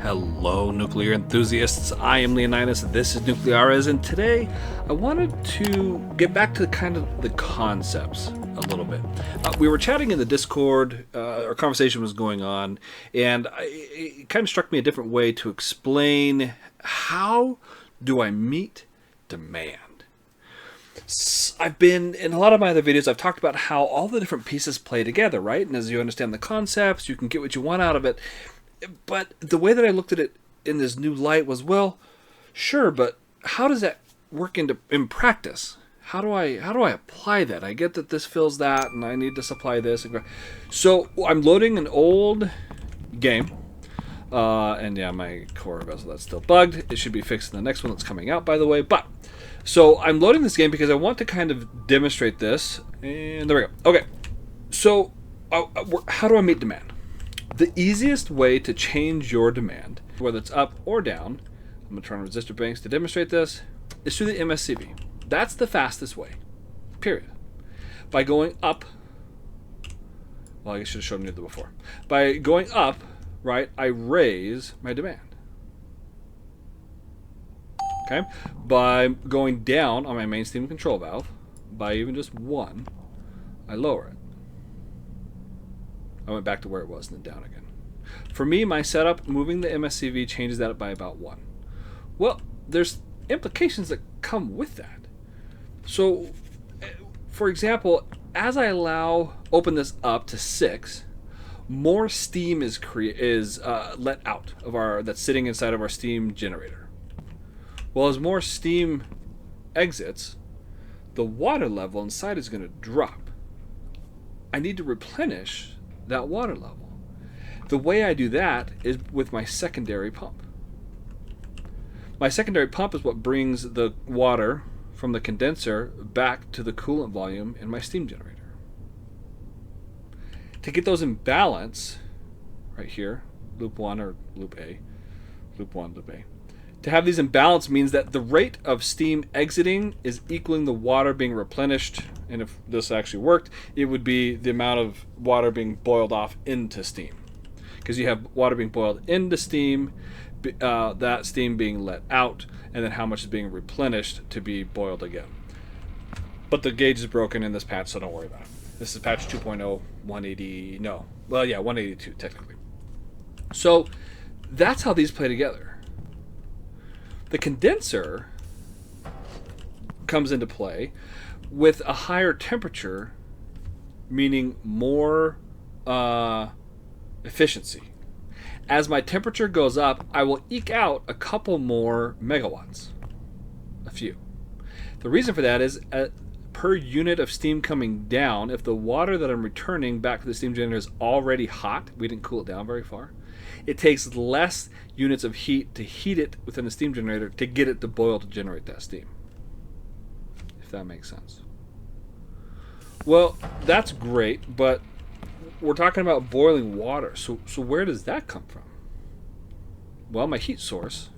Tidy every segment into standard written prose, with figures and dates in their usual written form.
Hello, nuclear enthusiasts. I am Leonidas. This is Nucleares, and today I wanted to get back to kind of the concepts a little bit. We were chatting in the Discord. Our conversation was going on, and it kind of struck me a different way to explain how do I meet demand. I've been in a lot of my other videos. I've talked about how all the different pieces play together, right? And as you understand the concepts, you can get what you want out of it. But the way that I looked at it in this new light was, well, sure, but how does that work in practice? How do I apply that? I get that this fills that, and I need to supply this. So I'm loading an old game, and yeah, my core vessel that's still bugged. It should be fixed in the next one that's coming out, by the way. But so I'm loading this game because I want to kind of demonstrate this, and there we go. Okay, so how do I meet demand? The easiest way to change your demand, whether it's up or down, I'm going to turn on resistor banks to demonstrate this, is through the MSCV. That's the fastest way, period. By going up, well, I should have shown you that before. By going up, right, I raise my demand. Okay? By going down on my main steam control valve, by even just one, I lower it. I went back to where it was and then down again. For me, my setup, moving the MSCV changes that by about 1. Well, there's implications that come with that. So, for example, as I open this up to 6, more steam is let out of that's sitting inside of our steam generator. Well, as more steam exits, the water level inside is going to drop. I need to replenish that water level. The way I do that is with my secondary pump. My secondary pump is what brings the water from the condenser back to the coolant volume in my steam generator. To get those in balance, right here, loop 1 or loop A, loop 1, loop A. To have these in balance means that the rate of steam exiting is equaling the water being replenished, and if this actually worked, it would be the amount of water being boiled off into steam. Because you have water being boiled into steam, that steam being let out, and then how much is being replenished to be boiled again. But the gauge is broken in this patch, so don't worry about it. This is patch 2.0, 180, no. Well, yeah, 182 technically. So that's how these play together. The condenser comes into play with a higher temperature, meaning more efficiency. As my temperature goes up, I will eke out a couple more megawatts. A few. The reason for that is per unit of steam coming down, if the water that I'm returning back to the steam generator is already hot, we didn't cool it down very far, it takes less units of heat to heat it within the steam generator to get it to boil to generate that steam. If that makes sense. Well, that's great, but we're talking about boiling water. So where does that come from? Well, my heat source,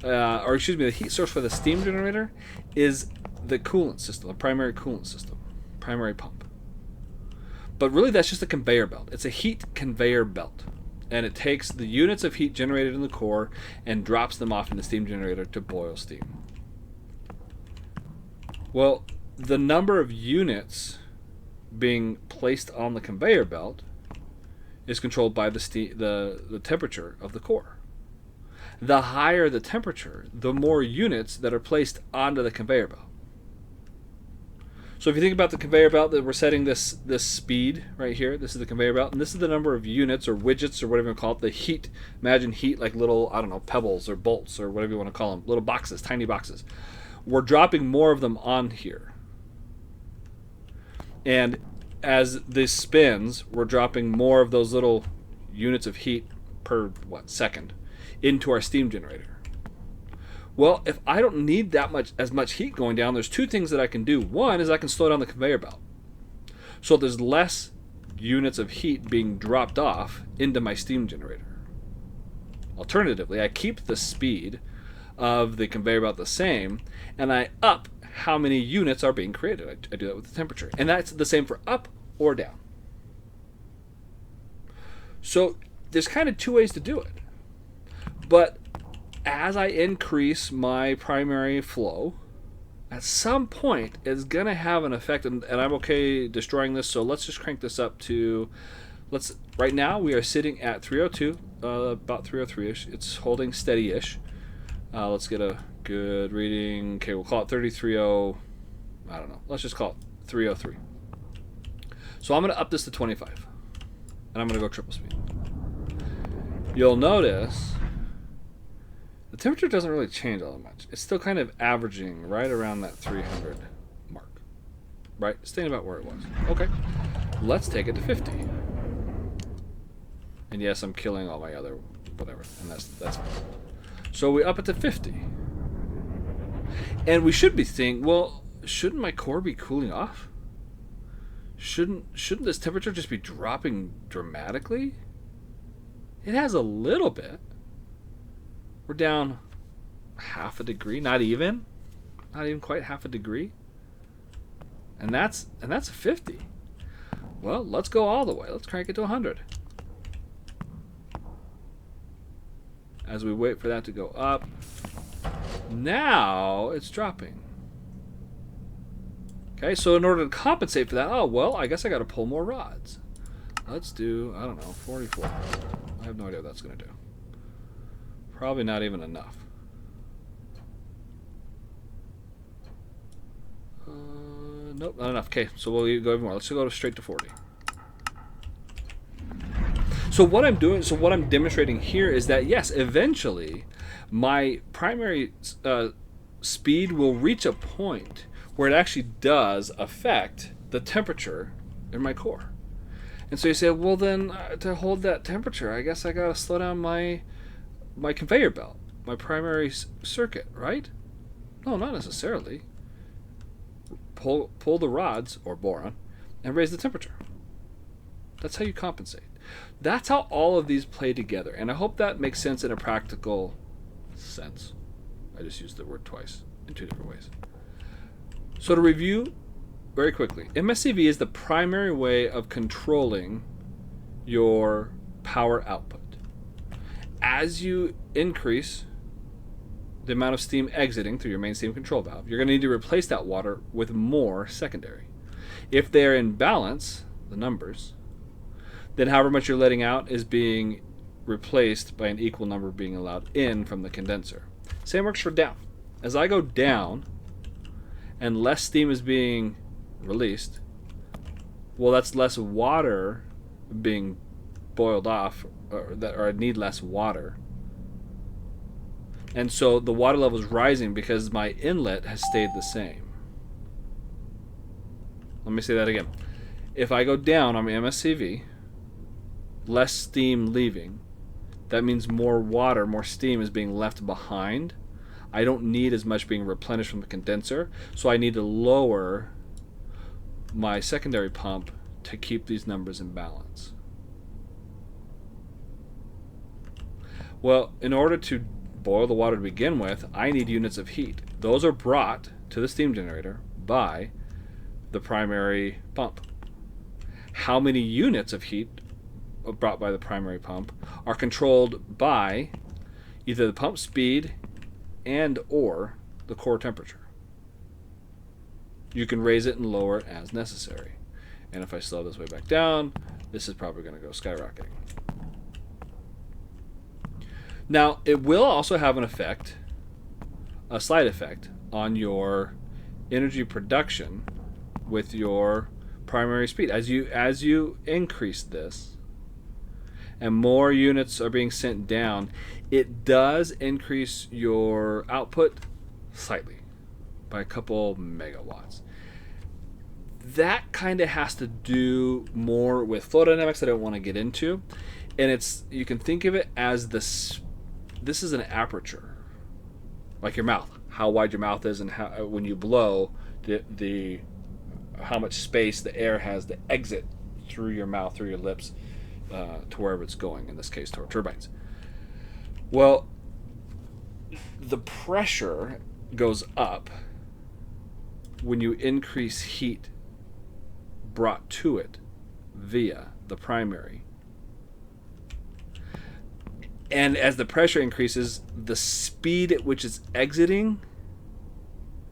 the heat source for the steam generator is the coolant system, the primary coolant system, primary pump. But really that's just a conveyor belt. It's a heat conveyor belt. And it takes the units of heat generated in the core and drops them off in the steam generator to boil steam. Well, the number of units being placed on the conveyor belt is controlled by the temperature of the core. The higher the temperature, the more units that are placed onto the conveyor belt. So if you think about the conveyor belt, that we're setting this speed right here, this is the conveyor belt, and this is the number of units or widgets or whatever you call it, the heat, imagine heat like little, I don't know, pebbles or bolts or whatever you want to call them, little boxes, tiny boxes. We're dropping more of them on here. And as this spins, we're dropping more of those little units of heat per, second into our steam generator. Well, if I don't need as much heat going down, there's two things that I can do. One is I can slow down the conveyor belt. So there's less units of heat being dropped off into my steam generator. Alternatively, I keep the speed of the conveyor belt the same, and I up how many units are being created. I do that with the temperature. And that's the same for up or down. So there's kind of two ways to do it. But as I increase my primary flow, at some point it's going to have an effect, and I'm okay destroying this, so let's just crank this up to, right now we are sitting at 302, about 303-ish. It's holding steady-ish. Let's get a good reading. Okay, we'll call it 330, I don't know. Let's just call it 303. So I'm going to up this to 25, and I'm going to go triple speed. You'll notice the temperature doesn't really change all that much. It's still kind of averaging right around that 300 mark, right? Staying about where it was. Okay, let's take it to 50. And yes, I'm killing all my other whatever, and that's fine. So we up it to 50. And we should be thinking, well, shouldn't my core be cooling off? Shouldn't this temperature just be dropping dramatically? It has a little bit. We're down half a degree, not even quite half a degree. And that's a 50. Well, let's go all the way. Let's crank it to 100. As we wait for that to go up, now it's dropping. Okay, so in order to compensate for that, oh, well, I guess I got to pull more rods. Let's do, I don't know, 44. I have no idea what that's going to do. Probably not even enough. Nope, not enough. Okay, so we'll go even more. Let's go straight to 40. So what I'm doing, what I'm demonstrating here is that, yes, eventually my primary speed will reach a point where it actually does affect the temperature in my core. And so you say, well, then to hold that temperature, I guess I got to slow down my conveyor belt, my primary circuit, right? No, not necessarily. Pull the rods, or boron, and raise the temperature. That's how you compensate. That's how all of these play together. And I hope that makes sense in a practical sense. I just used the word twice in two different ways. So to review very quickly, MSCV is the primary way of controlling your power output. As you increase the amount of steam exiting through your main steam control valve, you're going to need to replace that water with more secondary. If they're in balance, the numbers, then however much you're letting out is being replaced by an equal number being allowed in from the condenser. Same works for down. As I go down and less steam is being released, well, that's less water being boiled off, or I need less water. And so the water level is rising because my inlet has stayed the same. Let me say that again. If I go down on my MSCV, less steam leaving, that means more water, more steam is being left behind. I don't need as much being replenished from the condenser, so I need to lower my secondary pump to keep these numbers in balance. Well, in order to boil the water to begin with, I need units of heat. Those are brought to the steam generator by the primary pump. How many units of heat brought by the primary pump are controlled by either the pump speed and or the core temperature. You can raise it and lower it as necessary. And if I slow this way back down, this is probably going to go skyrocketing. Now, it will also have an effect, a slight effect, on your energy production with your primary speed. As you increase this and more units are being sent down, it does increase your output slightly by a couple megawatts. That kind of has to do more with flow dynamics that I don't want to get into, and you can think of it as this is an aperture, like your mouth, how wide your mouth is, and how when you blow, the how much space the air has to exit through your mouth, through your lips, to wherever it's going, in this case to our turbines. Well, the pressure goes up when you increase heat brought to it via the primary. And as the pressure increases, the speed at which it's exiting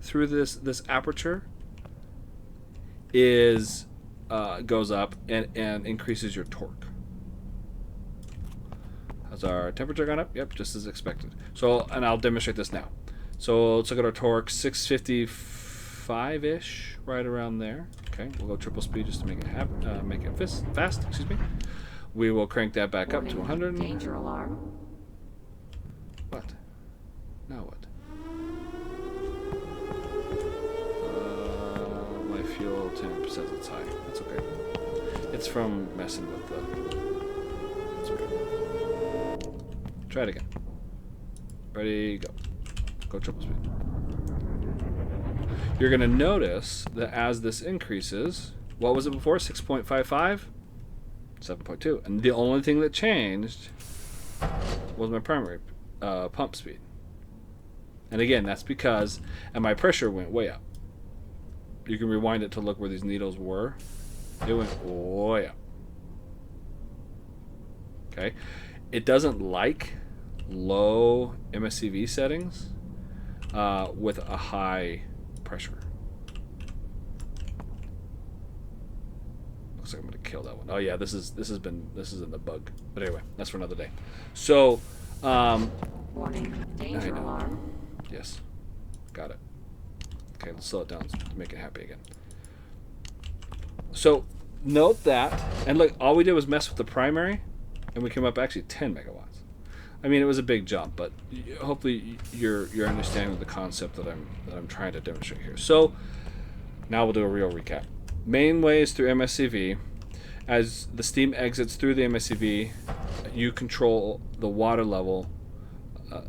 through this aperture is goes up and increases your torque. Has our temperature gone up? Yep, just as expected. So, and I'll demonstrate this now. So let's look at our torque, 655-ish, right around there. Okay, we'll go triple speed just to make it fast. Excuse me. We will crank that back up to 100. Danger alarm. What? Now what? My fuel temp says it's high. That's okay. It's from messing with the... It's okay. Try it again. Ready, go. Go triple speed. You're going to notice that as this increases, what was it before? 6.55? 7.2. And the only thing that changed was my primary pump speed. And again, that's because, and my pressure went way up. You can rewind it to look where these needles were. It went way up. Okay? It doesn't like low MSCV settings with a high pressure. Looks like I'm gonna kill that one. Oh yeah, this is in the bug. But anyway, that's for another day. So Warning. Danger alarm. yes. Got it. Okay, let's slow it down to make it happy again. So note that, and look, all we did was mess with the primary, and we came up actually 10 megawatts. I mean, it was a big jump, but hopefully you're understanding the concept that I'm trying to demonstrate here. So now we'll do a real recap. Main ways through MSCV. As the steam exits through the MSCV, you control the water level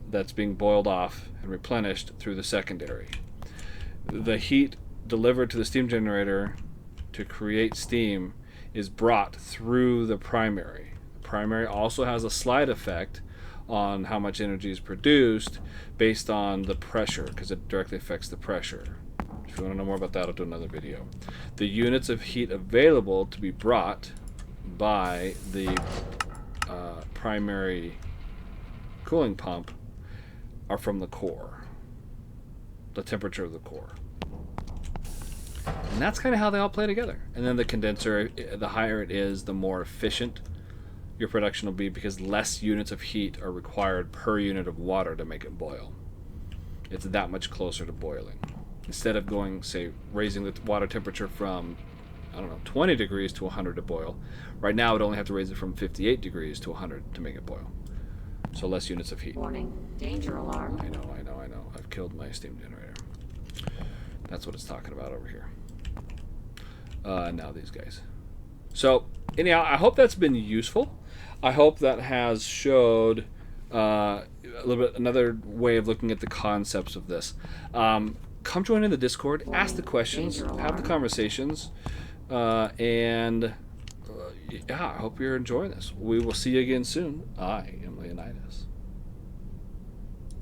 that's being boiled off and replenished through the secondary. The heat delivered to the steam generator to create steam is brought through the primary. The primary also has a slide effect on how much energy is produced based on the pressure, because it directly affects the pressure. If you want to know more about that, I'll do another video. The units of heat available to be brought by the primary cooling pump are from the core, the temperature of the core. And that's kind of how they all play together. And then the condenser, the higher it is, the more efficient your production will be, because less units of heat are required per unit of water to make it boil. It's that much closer to boiling. Instead of going, say, raising the water temperature from, 20 degrees to 100 to boil, right now it would only have to raise it from 58 degrees to 100 to make it boil. So less units of heat. Warning. Danger alarm. I know. I've killed my steam generator. That's what it's talking about over here. Now these guys. So anyhow, I hope that's been useful. I hope that has showed a little bit another way of looking at the concepts of this. Come join in the Discord, ask the questions, have the conversations, and yeah, I hope you're enjoying this. We will see you again soon. I am Leonidas.